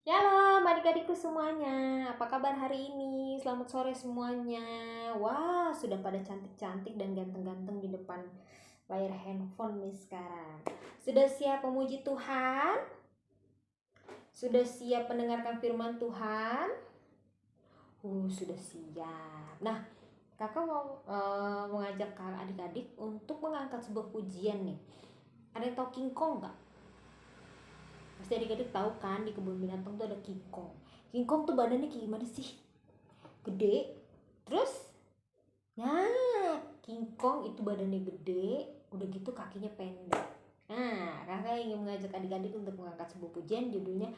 Shalom adik-adikku semuanya, apa kabar hari ini? Selamat sore semuanya. Wah, sudah pada cantik-cantik dan ganteng-ganteng di depan layar handphone nih sekarang. Sudah siap memuji Tuhan? Sudah siap mendengarkan firman Tuhan? Sudah siap. Nah, kakak mau mengajak adik-adik untuk mengangkat sebuah pujian nih. Ada yang tahu King Kong nggak? Pasti adik-adik tahu kan, di kebun binatang tuh ada King Kong. King Kong tuh badannya kayak gimana sih? Gede. Terus King Kong itu badannya gede, udah gitu kakinya pendek. Nah, kakak ingin mengajak adik-adik untuk mengangkat sebuah pujian judulnya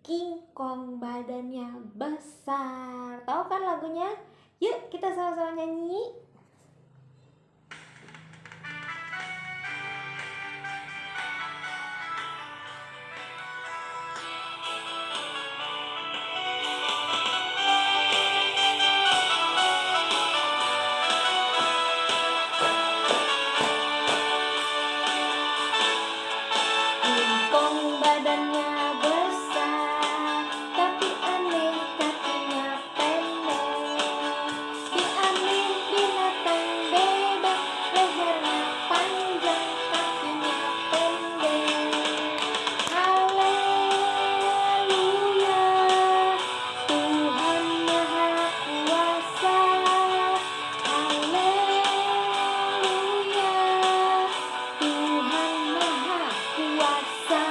King Kong badannya besar. Tahu kan lagunya? Yuk kita sama-sama nyanyi. King Kong badannya besar, tapi aneh kakinya pendek. Dia aneh binatang bebek, lehernya panjang, kakinya pendek. Haleluya, Tuhan Maha Kuasa. Haleluya, Tuhan Maha Kuasa.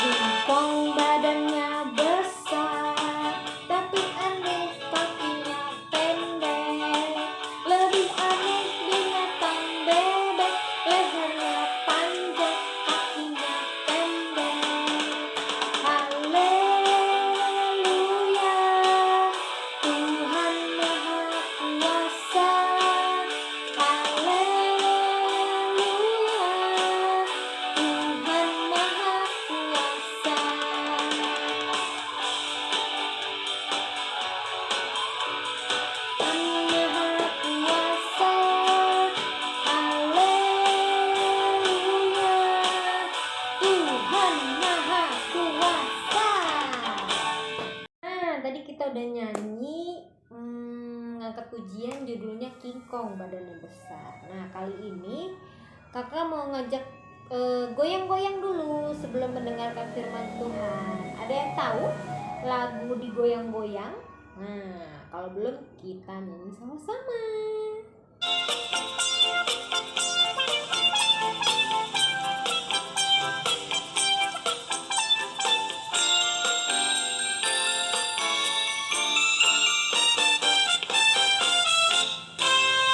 King Kong badannya besar, tapi aneh kakinya pendek. Lebih aneh binatang bebek, lehernya panjang, kakinya pendek. Haleluya, Tuhan Maha Kuasa. Haleluya, Tuhan Maha Kuasa. Tuhan Maha Kuasa. Haleluya, Tuhan Maha Kuasa. Nah, tadi kita udah nyanyi ngangkat pujian judulnya King Kong badannya besar. Nah, kali ini kakak mau ngajak goyang-goyang dulu sebelum mendengarkan firman Tuhan. Ada yang tahu lagu digoyang-goyang? Nah, kalau belum kita nyanyi sama-sama.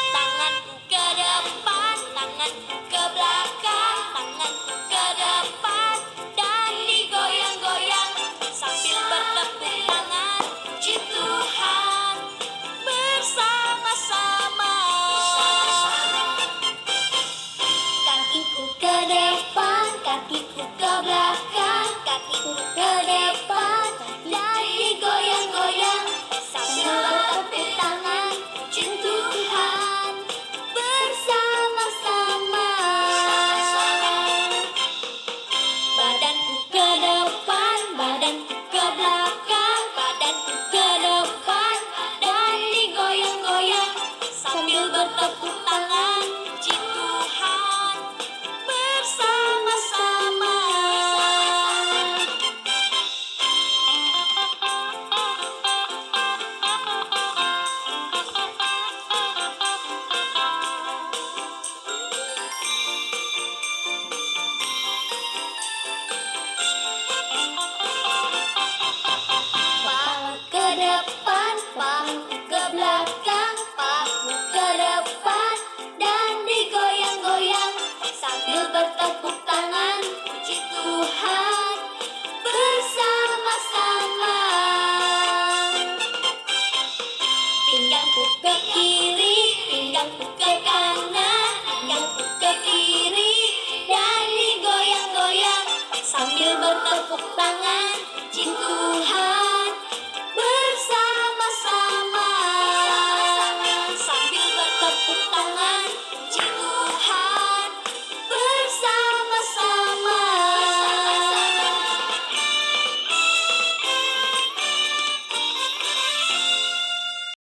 Tanganku ke depan, tanganku ke belakang, tanganku ke depan dan digoyang-goyang sambil bertepuk tangan, puji Tuhan bersama-sama. Kakiku ke depan, kakiku ke belakang, kakiku ke depan dan digoyang-goyang sambil bertepuk tangan, puji Tuhan bersama-sama. Badanku ke depan, badanku ke belakang, badanku ke depan dan digoyang-goyang sambil bertepuk tangan, puji Tuhan bersama-sama. Paku ke depan, paku ke belakang, paku ke depan dan digoyang-goyang sambil bertepuk tangan, puji Tuhan bersama-sama. Pinggangku ke kiri, pinggangku ke kanan, pinggangku ke kiri dan digoyang-goyang bertepuk tangan, puji Tuhan bersama-sama. Sambil bertepuk tangan, puji Tuhan bersama-sama.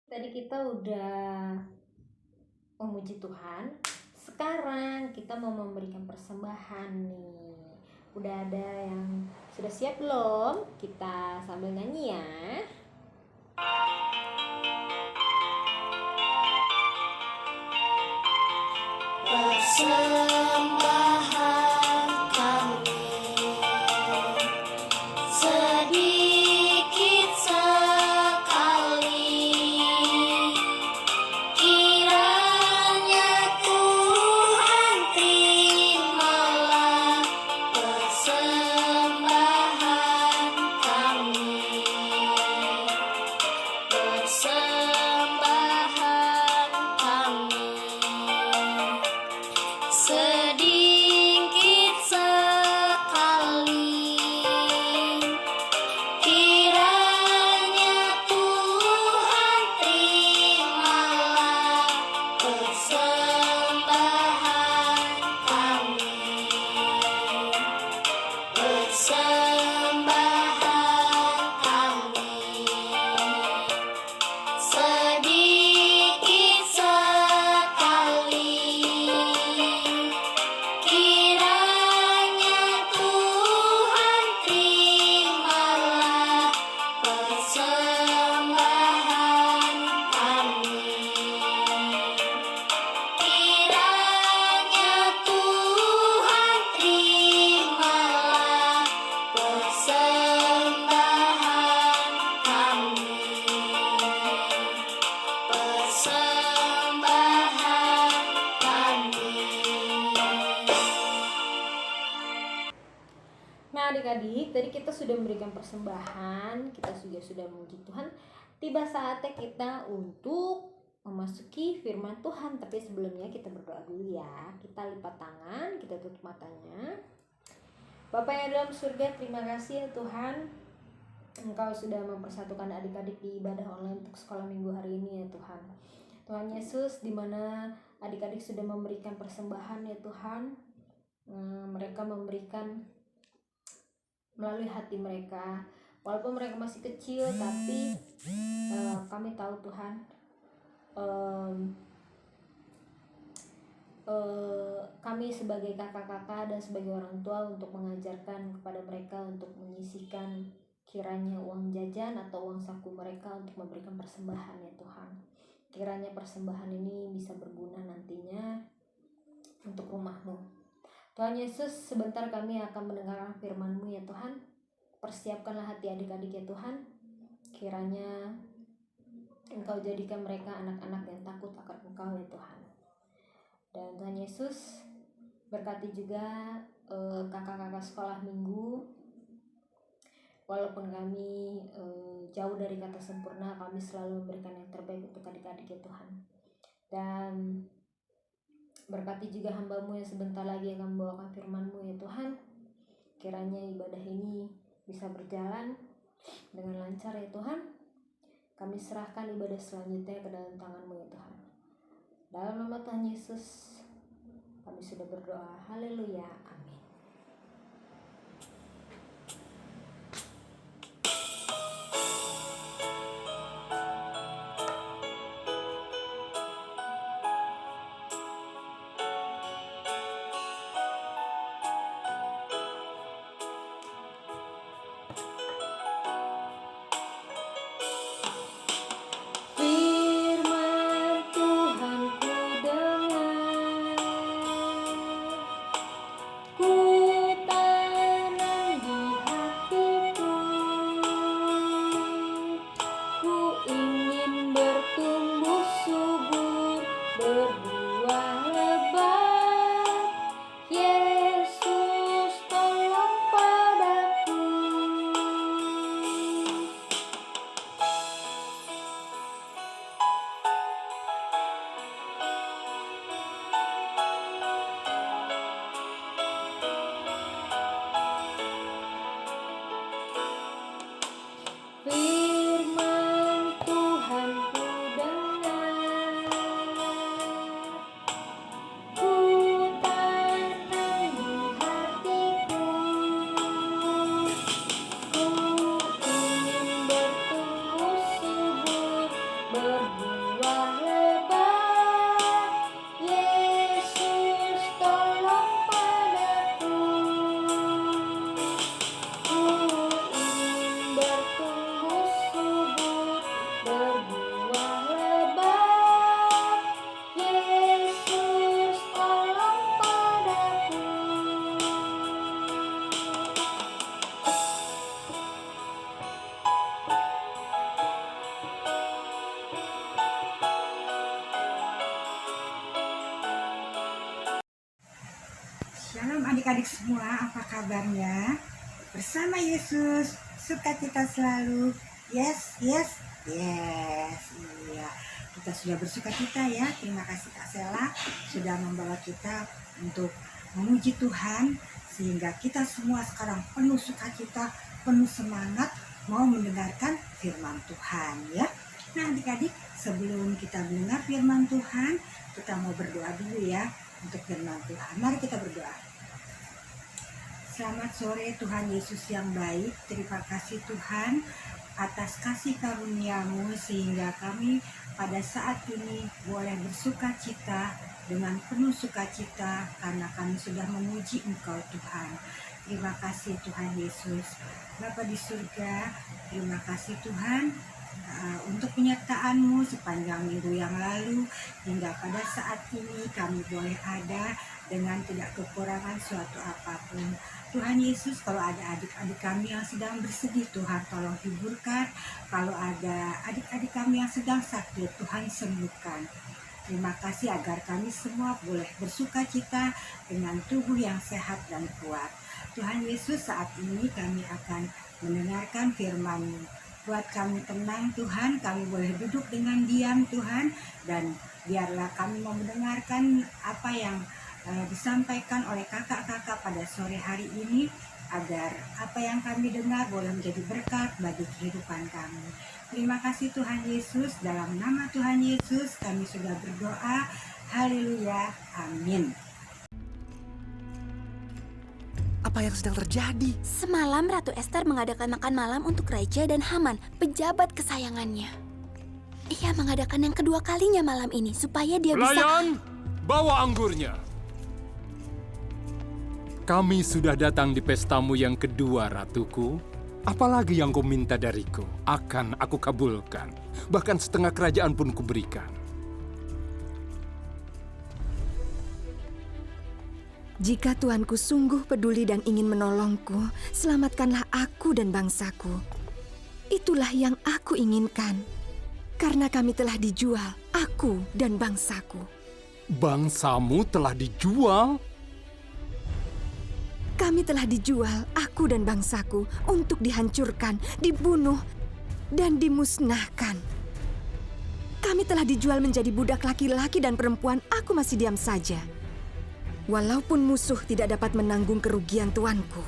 Tadi kita udah memuji Tuhan. Sekarang kita mau memberikan persembahan nih. Udah ada yang sudah siap belum? Kita sambil nyanyi ya. Persembahan kami sedikit sekali, kiranya Tuhan terimalah persembahan kami. Persembahan kami sedikit sekali, kiranya Tuhan terimalah persembahan kami. Persembahan kami sedikit sekali, kiranya Tuhan terimalah persembahan kami. Kiranya Tuhan terimalah persembahan kami. Persembahan kami. Nah adik-adik, tadi kita sudah memberikan persembahan, kita juga sudah memuji Tuhan. Tiba saatnya kita untuk memasuki firman Tuhan. Tapi sebelumnya kita berdoa dulu ya. Kita lipat tangan, kita tutup matanya. Bapa yang dalam surga, terima kasih ya Tuhan, Engkau sudah mempersatukan adik-adik di ibadah online untuk sekolah minggu hari ini ya Tuhan. Tuhan Yesus, di mana adik-adik sudah memberikan persembahan ya Tuhan, mereka memberikan melalui hati mereka, walaupun mereka masih kecil, tapi kami tahu Tuhan, kami sebagai kakak-kakak dan sebagai orang tua untuk mengajarkan kepada mereka untuk menyisihkan kiranya uang jajan atau uang saku mereka untuk memberikan persembahan ya Tuhan. Kiranya persembahan ini bisa berguna nantinya untuk rumah-Mu. Tuhan Yesus, sebentar kami akan mendengarkan firman-Mu ya Tuhan. Persiapkanlah hati adik-adik ya Tuhan. Kiranya Engkau jadikan mereka anak-anak yang takut akan Engkau ya Tuhan. Dan Tuhan Yesus, berkati juga kakak-kakak sekolah minggu. Walaupun kami jauh dari kata sempurna, kami selalu memberikan yang terbaik untuk adik-adik ya Tuhan. Dan berkati juga hamba-Mu yang sebentar lagi akan membawakan firman-Mu ya Tuhan. Kiranya ibadah ini bisa berjalan dengan lancar ya Tuhan. Kami serahkan ibadah selanjutnya ke dalam tangan-Mu ya Tuhan. Dalam nama Tuhan Yesus kami sudah berdoa. Haleluya. Amin. Firman Tuhan ku dengar, adik-adik semua, apa kabarnya? Bersama Yesus, sukacita selalu. Yes, yes, yes. Iya, kita sudah bersukacita ya. Terima kasih Kak Sela sudah membawa kita untuk memuji Tuhan, sehingga kita semua sekarang penuh sukacita, penuh semangat mau mendengarkan firman Tuhan ya. Nah adik-adik, sebelum kita mendengar firman Tuhan, kita mau berdoa dulu ya untuk firman Tuhan. Mari kita berdoa. Selamat sore Tuhan Yesus yang baik. Terima kasih Tuhan atas kasih karunia-Mu sehingga kami pada saat ini boleh bersukacita dengan penuh sukacita karena kami sudah memuji Engkau Tuhan. Terima kasih Tuhan Yesus. Bapa di surga, terima kasih Tuhan untuk penyertaan-Mu sepanjang minggu yang lalu hingga pada saat ini kami boleh ada dengan tidak kekurangan suatu apapun. Tuhan Yesus, kalau ada adik-adik kami yang sedang bersedih, Tuhan tolong hiburkan. Kalau ada adik-adik kami yang sedang sakit, Tuhan sembuhkan. Terima kasih agar kami semua boleh bersukacita dengan tubuh yang sehat dan kuat. Tuhan Yesus, saat ini kami akan mendengarkan firman-Mu. Buat kami tenang Tuhan, kami boleh duduk dengan diam Tuhan, dan biarlah kami mau mendengarkan apa yang disampaikan oleh kakak-kakak pada sore hari ini, agar apa yang kami dengar boleh menjadi berkat bagi kehidupan kami. Terima kasih Tuhan Yesus, dalam nama Tuhan Yesus kami sudah berdoa. Haleluya, amin. Apa yang sedang terjadi? Semalam Ratu Esther mengadakan makan malam untuk Raja dan Haman, pejabat kesayangannya. Ia mengadakan yang kedua kalinya malam ini supaya dia bisa... Pelayan, bawa anggurnya. Kami sudah datang di pestamu yang kedua, Ratuku. Apalagi yang kau minta dariku, akan aku kabulkan. Bahkan setengah kerajaan pun kuberikan. Jika Tuanku sungguh peduli dan ingin menolongku, selamatkanlah aku dan bangsaku. Itulah yang aku inginkan. Karena kami telah dijual, aku dan bangsaku. Bangsamu telah dijual? Kami telah dijual, aku dan bangsaku, untuk dihancurkan, dibunuh, dan dimusnahkan. Kami telah dijual menjadi budak laki-laki dan perempuan, aku masih diam saja. Walaupun musuh tidak dapat menanggung kerugian tuanku.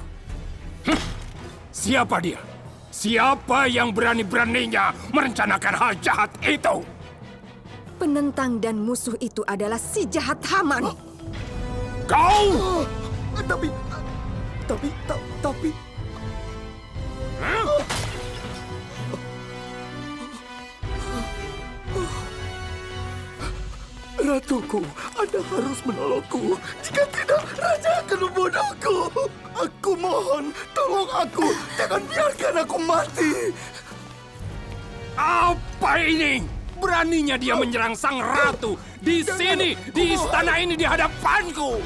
Siapa dia? Siapa yang berani-beraninya merencanakan hal jahat itu? Penentang dan musuh itu adalah si jahat Haman. Kau! Tapi... Ratuku, Anda harus menolongku. Jika tidak, Raja akan membunuhku. Aku mohon, tolong aku. Jangan biarkan aku mati. Apa ini? Beraninya dia menyerang sang ratu di sini, di istana ini, di hadapanku.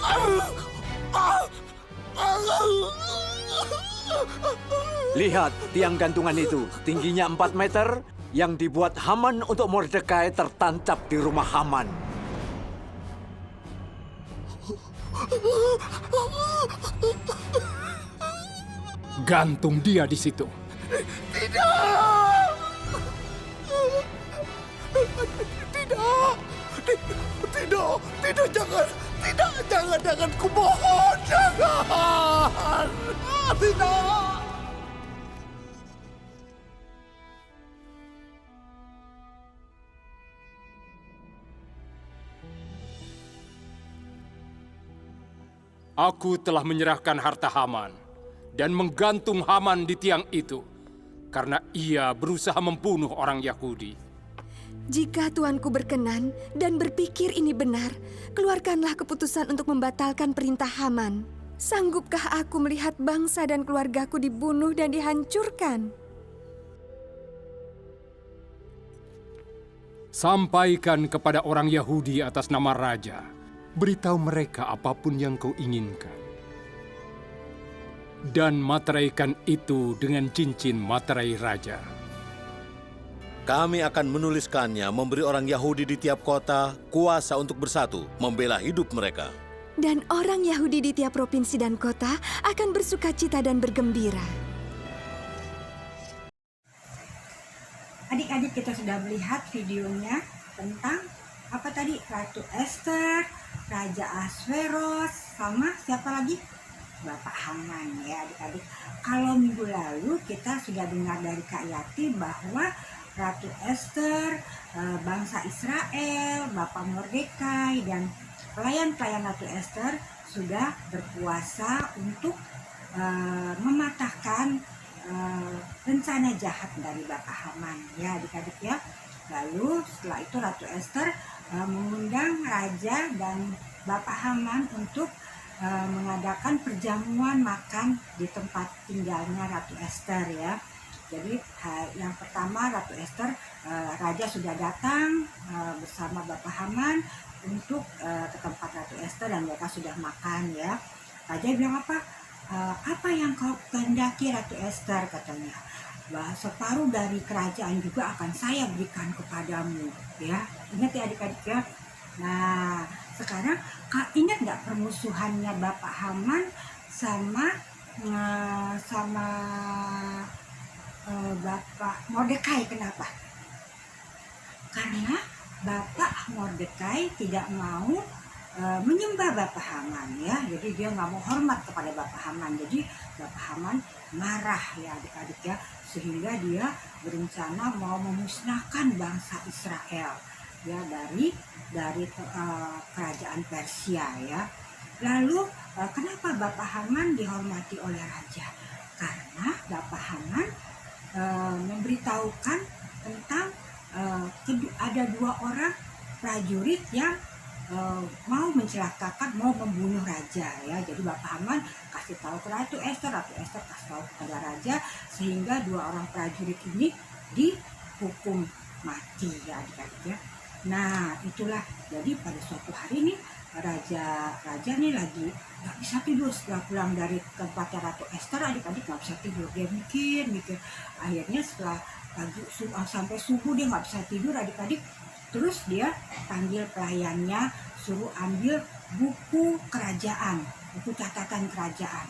Lihat tiang gantungan itu, tingginya 4 meter, yang dibuat Haman untuk Mordekai tertancap di rumah Haman. Gantung dia di situ. Jangan, kumohon, jangan. Tidak. Aku telah menyerahkan harta Haman dan menggantung Haman di tiang itu karena ia berusaha membunuh orang Yahudi. Jika tuanku berkenan dan berpikir ini benar, keluarkanlah keputusan untuk membatalkan perintah Haman. Sanggupkah aku melihat bangsa dan keluargaku dibunuh dan dihancurkan? Sampaikan kepada orang Yahudi atas nama Raja. Beritahu mereka apapun yang kau inginkan. Dan materaikan itu dengan cincin materai Raja. Kami akan menuliskannya, memberi orang Yahudi di tiap kota kuasa untuk bersatu, membela hidup mereka. Dan orang Yahudi di tiap provinsi dan kota akan bersukacita dan bergembira. Adik-adik, kita sudah melihat videonya tentang apa tadi? Ratu Esther, Raja Ahasveros, sama siapa lagi? Bapak Haman ya adik-adik. Kalau minggu lalu kita sudah dengar dari Kak Yati bahwa Ratu Esther, bangsa Israel, Bapak Mordekai, dan pelayan-pelayan Ratu Esther sudah berpuasa untuk mematahkan rencana jahat dari Bapak Haman ya adik-adik ya. Lalu setelah itu Ratu Esther mengundang Raja dan Bapak Haman untuk mengadakan perjamuan makan di tempat tinggalnya Ratu Esther ya. Jadi yang pertama Ratu Esther, Raja sudah datang bersama Bapak Haman untuk ke tempat Ratu Esther dan mereka sudah makan ya. Raja bilang apa? Apa yang kau kehendaki Ratu Esther, katanya. Separuh dari kerajaan juga akan saya berikan kepadamu ya. Ingat ya adik-adik ya. Nah sekarang ingat nggak permusuhannya Bapak Haman sama Bapak Mordekai? Kenapa? Karena Bapak Mordekai tidak mau menyembah Bapak Haman ya. Jadi dia nggak mau hormat kepada Bapak Haman. Jadi Bapak Haman marah ya adik-adik ya, sehingga dia berencana mau memusnahkan bangsa Israel ya dari kerajaan Persia ya. Lalu kenapa Bapak Haman dihormati oleh raja? Karena Bapak Haman memberitahukan tentang ada 2 orang prajurit yang mau mencelakakan, mau membunuh raja ya. Jadi Bapak Haman kasih tahu ke Ratu Esther kasih tahu kepada raja, sehingga 2 orang prajurit ini dihukum mati ya adik-adik ya. Nah itulah, jadi pada suatu hari ini raja nih lagi nggak bisa tidur setelah pulang dari tempatnya Ratu Esther. Adik-adik nggak bisa tidur, dia mikir. Akhirnya setelah pagi sampai subuh dia nggak bisa tidur adik-adik. Terus dia panggil pelayannya, suruh ambil buku kerajaan, buku catatan kerajaan.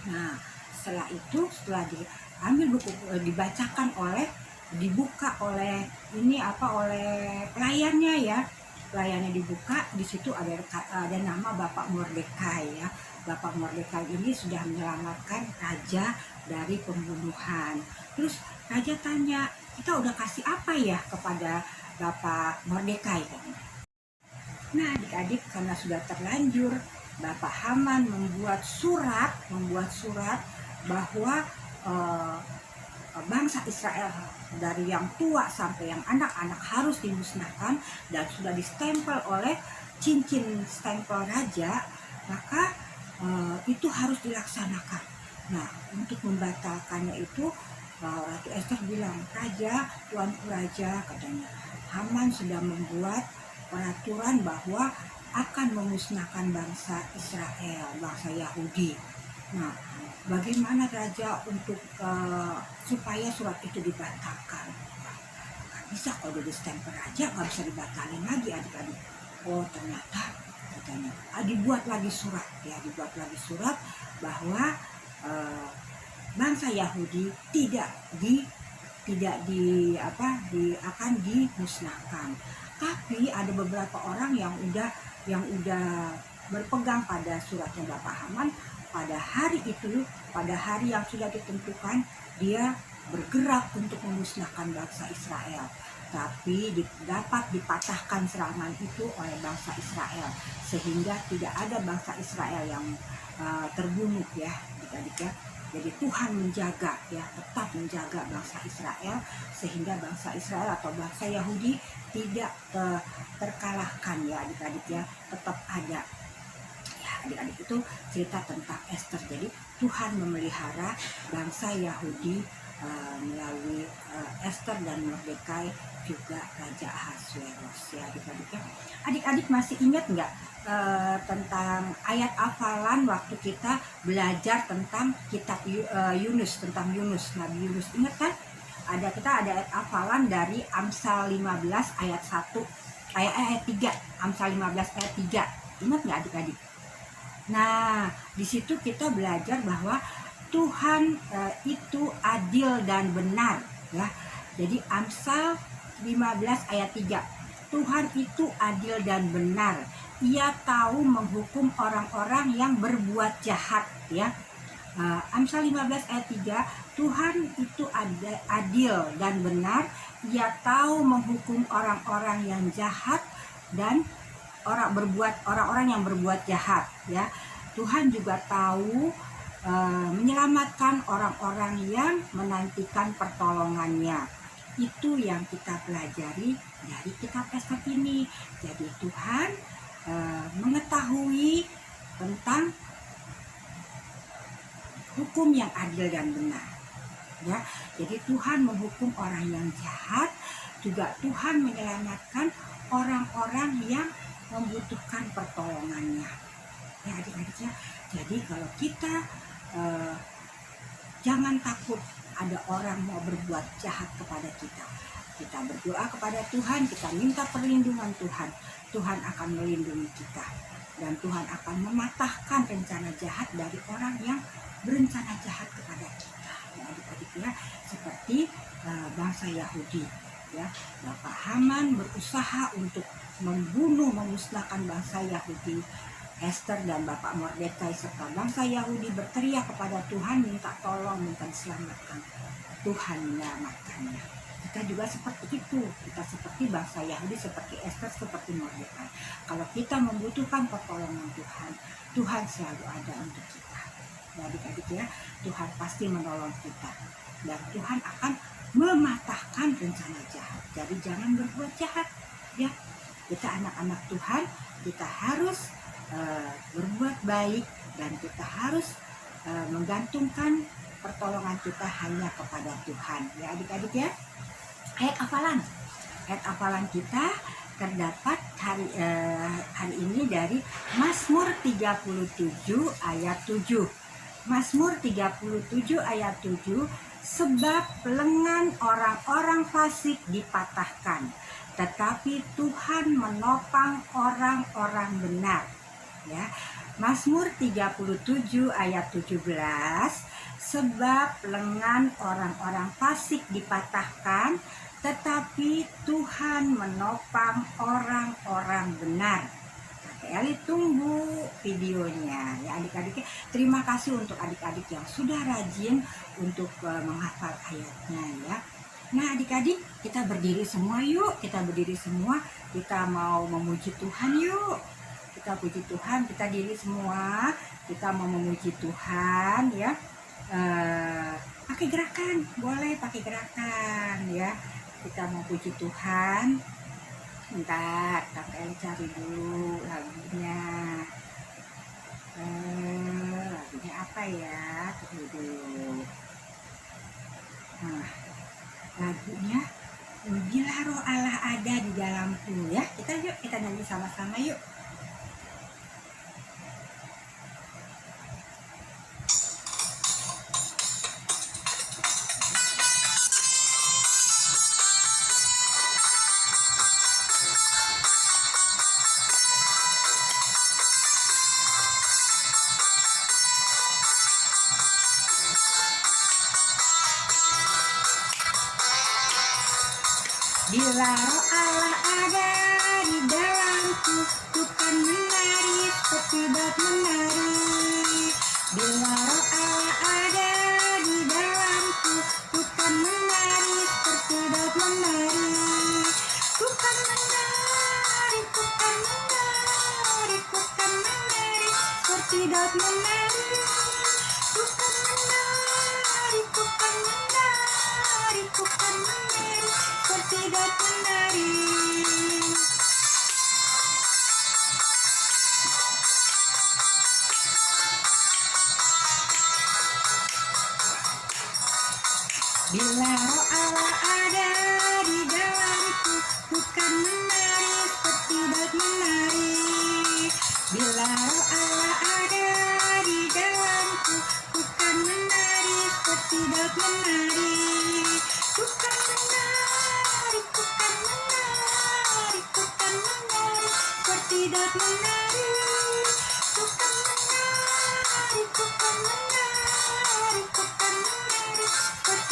Nah setelah itu, setelah diambil buku, dibuka oleh pelayannya ya. Pelayannya dibuka, di situ ada nama Bapak Mordekai ya. Bapak Mordekai ini sudah menyelamatkan raja dari pembunuhan. Terus raja tanya, kita udah kasih apa ya kepada Bapak Mordekai? Nah adik-adik, karena sudah terlanjur, Bapak Haman membuat surat bahwa bangsa Israel dari yang tua sampai yang anak-anak harus dimusnahkan, dan sudah distempel oleh cincin stempel raja, maka itu harus dilaksanakan. Nah untuk membatalkannya itu Ratu Esther bilang, Raja, Tuanku Raja, katanya, Haman sudah membuat peraturan bahwa akan memusnahkan bangsa Israel, bangsa Yahudi. Nah bagaimana Raja untuk supaya surat itu dibatalkan? Nggak bisa, kalau udah distempel raja nggak bisa dibatalin lagi adik-adik. Oh ternyata katanya dibuat lagi surat bahwa bangsa Yahudi akan dimusnahkan. Tapi ada beberapa orang yang udah berpegang pada suratnya Bapak Haman. Pada hari itu, pada hari yang sudah ditentukan, dia bergerak untuk memusnahkan bangsa Israel. Tapi dapat dipatahkan serangan itu oleh bangsa Israel, sehingga tidak ada bangsa Israel yang terbunuh ya adik-adik ya. Jadi Tuhan menjaga ya, tetap menjaga bangsa Israel, sehingga bangsa Israel atau bangsa Yahudi tidak terkalahkan ya adik-adik ya, tetap ada. Adik-adik, itu cerita tentang Esther. Jadi Tuhan memelihara bangsa Yahudi melalui Esther dan Mordekai, juga Raja Ahasveros ya adik-adik ya. Adik-adik masih ingat nggak tentang ayat hafalan waktu kita belajar tentang kitab Yunus, tentang Yunus, Nabi Yunus? Ingat kan? Kita ada ayat hafalan dari Amsal 15 ayat 1 ayat 3, Amsal 15 ayat 3 Ingat nggak adik-adik? Nah, di situ kita belajar bahwa Tuhan itu adil dan benar, ya. Jadi Amsal 15 ayat 3. Tuhan itu adil dan benar. Ia tahu menghukum orang-orang yang berbuat jahat, ya. Amsal 15 ayat 3, Tuhan itu adil dan benar. Ia tahu menghukum orang-orang yang jahat dan orang-orang yang berbuat jahat, ya. Tuhan juga tahu menyelamatkan orang-orang yang menantikan pertolongannya. Itu yang kita pelajari dari kitab Ester ini. Jadi Tuhan mengetahui tentang hukum yang adil dan benar, ya. Jadi Tuhan menghukum orang yang jahat, juga Tuhan menyelamatkan orang-orang yang membutuhkan pertolongannya, ya adik-adik ya. Jadi kalau kita jangan takut ada orang mau berbuat jahat kepada kita. Kita berdoa kepada Tuhan, kita minta perlindungan Tuhan. Tuhan akan melindungi kita. Dan Tuhan akan mematahkan rencana jahat dari orang yang berencana jahat kepada kita. Ya adik-adik ya, seperti bangsa Yahudi. Ya, Bapak Haman berusaha untuk memusnahkan bangsa Yahudi. Ester dan Bapak Mordekai serta bangsa Yahudi berteriak kepada Tuhan, minta tolong, minta diselamatkan. Tuhan menyelamatkannya. Kita juga seperti itu. Kita seperti bangsa Yahudi, seperti Ester, seperti Mordekai. Kalau kita membutuhkan pertolongan Tuhan, Tuhan selalu ada untuk kita. Ya, adik-adik ya, Tuhan pasti menolong kita. Dan Tuhan akan mematahkan rencana jahat. Jadi jangan berbuat jahat. Ya, kita anak-anak Tuhan, kita harus berbuat baik dan kita harus menggantungkan pertolongan kita hanya kepada Tuhan. Ya adik-adik ya. Ayat hafalan kita terdapat hari ini dari Mazmur 37 ayat 7. Mazmur 37 ayat 7, sebab lengan orang-orang fasik dipatahkan, tetapi Tuhan menopang orang-orang benar. Ya, Mazmur 37 ayat 17, sebab lengan orang-orang fasik dipatahkan, tetapi Tuhan menopang orang-orang benar. Eli tunggu videonya ya adik-adik. Terima kasih untuk adik-adik yang sudah rajin untuk menghafal ayatnya ya. Nah adik-adik, kita berdiri semua yuk. Kita berdiri semua, kita mau memuji Tuhan yuk. Kita puji Tuhan, kita diri semua, kita mau memuji Tuhan ya. Pakai gerakan, boleh pakai gerakan ya. Kita mau puji Tuhan. Bentar, Kakak Eli cari dulu lagunya. Lagunya apa ya? Tunggu dulu. Nah, lagunya Bila Roh Allah Ada di Dalamku ya. Kita nyanyi sama-sama yuk. Bila Roh Allah ada di dalamku, ku kan menari seperti Daud menari. Bila Roh Allah ada di dalamku, ku kan menari seperti Daud menari. Ku kan menari, ku kan menari, ku kan menari seperti Daud menari. Ku kan menari, ku kan menari, ku kan menari seperti Daud menari. Bila Roh Allah ada di dalamku, ku kan menari seperti Daud menari. Bila Roh Allah ada di dalamku, ku kan menari seperti Daud menari. Ku kan menari, ku kan menari, ku kan menari seperti Daud menari.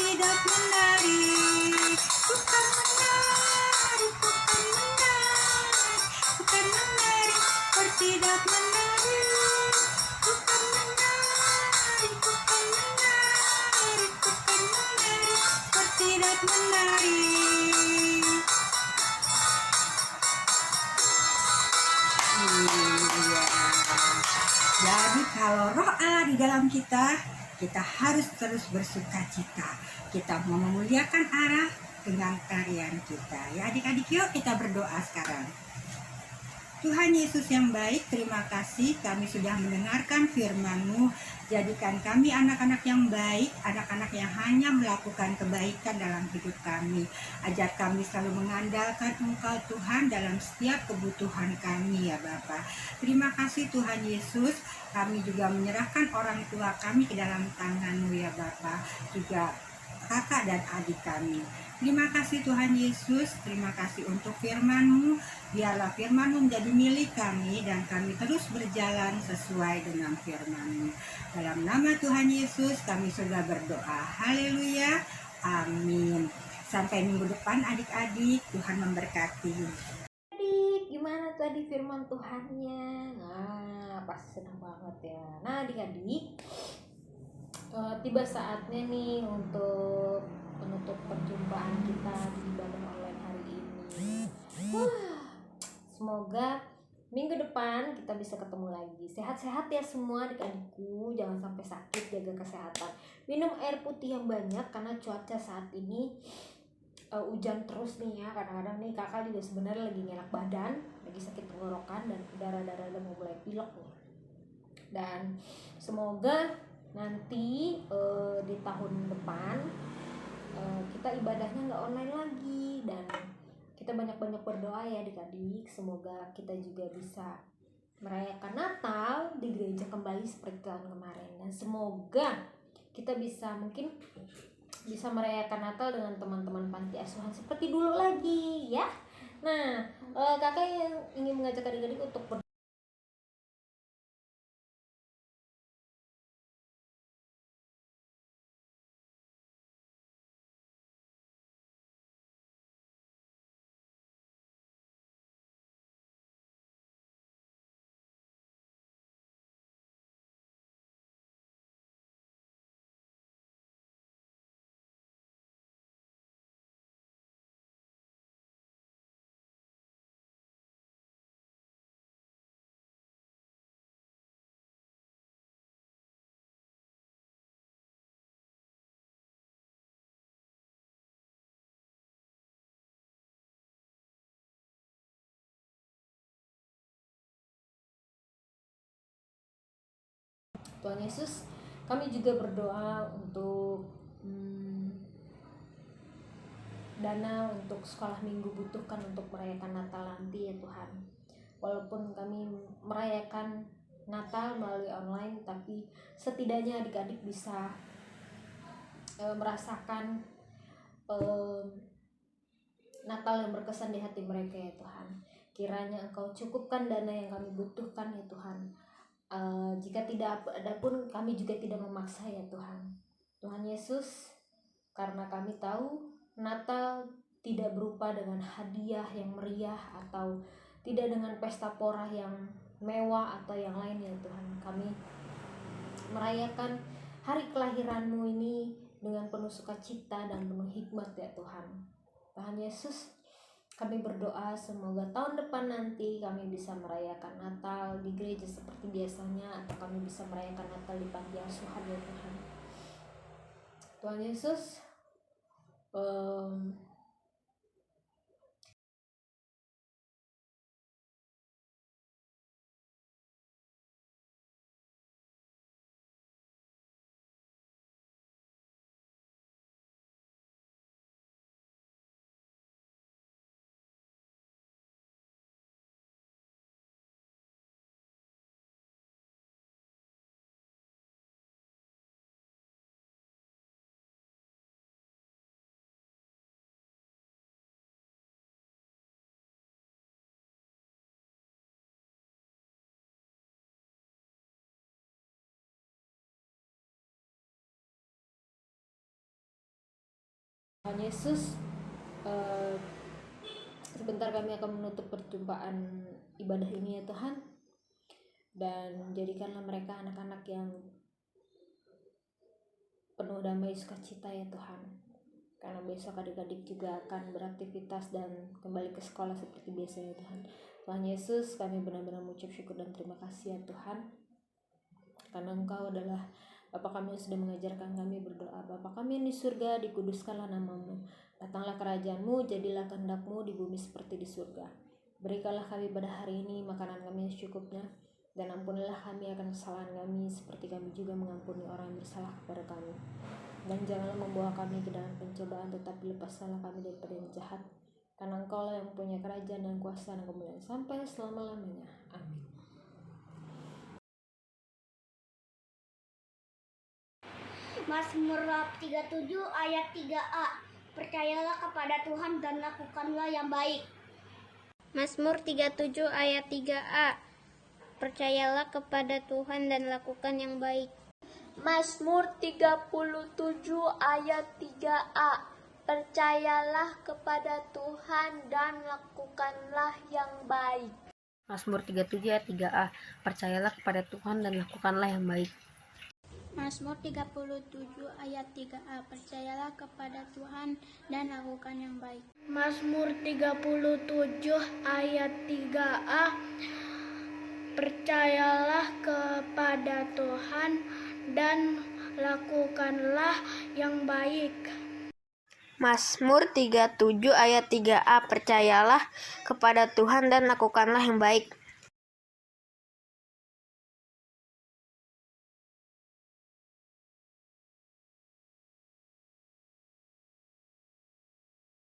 Tidak menarik, bukan menarik, bukan menarik, bukan menarik, tidak menarik, bukan menarik, bukan menarik, bukan menarik, tidak menarik. Iya. Jadi kalau roh Allah di dalam kita harus terus bersuka cita. Kita mau memuliakan Allah dengan tarian kita. Ya adik-adik, yuk kita berdoa sekarang. Tuhan Yesus yang baik, terima kasih kami sudah mendengarkan firman-Mu. Jadikan kami anak-anak yang baik, anak-anak yang hanya melakukan kebaikan dalam hidup kami. Ajar kami selalu mengandalkan Engkau Tuhan dalam setiap kebutuhan kami ya Bapa. Terima kasih Tuhan Yesus, kami juga menyerahkan orang tua kami ke dalam tangan-Mu ya Bapa. Juga kakak dan adik kami. Terima kasih Tuhan Yesus, terima kasih untuk firman-Mu. Biarlah firman-Mu menjadi milik kami dan kami terus berjalan sesuai dengan firman-Mu. Dalam nama Tuhan Yesus kami sudah berdoa. Haleluya. Amin. Sampai minggu depan adik-adik, Tuhan memberkati. Adik, gimana tadi firman Tuhannya? Nah, pasti senang banget ya. Nah adik-adik, tiba saatnya nih untuk menutup perjumpaan kita di ibadah online hari ini. Semoga minggu depan kita bisa ketemu lagi. Sehat-sehat ya semua adik-adikku, jangan sampai sakit, jaga kesehatan. Minum air putih yang banyak karena cuaca saat ini hujan terus nih ya. Kadang-kadang nih kakak juga sebenarnya lagi nggak enak badan, lagi sakit tenggorokan dan darah-darah udah mau mulai pilek nih. Dan semoga nanti di tahun depan kita ibadahnya nggak online lagi dan kita banyak-banyak berdoa ya adik-adik. Semoga kita juga bisa merayakan Natal di gereja kembali seperti tahun kemarin, dan semoga kita bisa merayakan Natal dengan teman-teman panti asuhan seperti dulu lagi ya. Nah, kakak yang ingin mengajak adik-adik untuk Tuhan Yesus, kami juga berdoa untuk dana untuk sekolah minggu butuhkan untuk merayakan Natal nanti ya Tuhan. Walaupun kami merayakan Natal melalui online, tapi setidaknya adik-adik bisa merasakan Natal yang berkesan di hati mereka ya Tuhan. Kiranya Engkau cukupkan dana yang kami butuhkan ya Tuhan. Jika tidak ada pun kami juga tidak memaksa ya Tuhan. Tuhan Yesus, karena kami tahu Natal tidak berupa dengan hadiah yang meriah atau tidak dengan pesta pora yang mewah atau yang lain ya Tuhan. Kami merayakan hari kelahiran-Mu ini dengan penuh sukacita dan penuh hikmat ya Tuhan. Tuhan Yesus, kami berdoa semoga tahun depan nanti kami bisa merayakan Natal di gereja seperti biasanya, atau kami bisa merayakan Natal di panti asuhan ya Tuhan. Tuhan Yesus, Tuhan Yesus, sebentar kami akan menutup perjumpaan ibadah ini ya Tuhan, dan jadikanlah mereka anak-anak yang penuh damai sukacita ya Tuhan, karena besok adik-adik juga akan beraktivitas dan kembali ke sekolah seperti biasa ya Tuhan. Tuhan Yesus, kami benar-benar mengucap syukur dan terima kasih ya Tuhan, karena Engkau adalah Bapa kami yang sudah mengajarkan kami berdoa. Bapa kami yang di surga, dikuduskanlah namamu, datanglah kerajaan-Mu, jadilah kehendak-Mu di bumi seperti di surga. Berikanlah kami pada hari ini makanan kami yang secukupnya, dan ampunilah kami akan kesalahan kami seperti kami juga mengampuni orang yang bersalah kepada kami. Dan janganlah membawa kami ke dalam pencobaan, tetapi lepaskanlah kami daripada yang jahat, karena Engkau-lah yang mempunyai kerajaan dan kuasa dan kemuliaan sampai selama-lamanya. Amin. Mazmur 37 ayat 3a. Percayalah kepada Tuhan dan lakukanlah yang baik. Mazmur 37 ayat 3a. Percayalah kepada Tuhan dan lakukan yang baik. Mazmur 37 ayat 3a. Percayalah kepada Tuhan dan lakukanlah yang baik. Mazmur 37 ayat 3a. Percayalah kepada Tuhan dan lakukanlah yang baik. Mazmur 37 ayat 3a. Percayalah kepada Tuhan dan lakukan yang baik. Mazmur 37 ayat 3a. Percayalah kepada Tuhan dan lakukanlah yang baik. Mazmur 37 ayat 3a. Percayalah kepada Tuhan dan lakukanlah yang baik.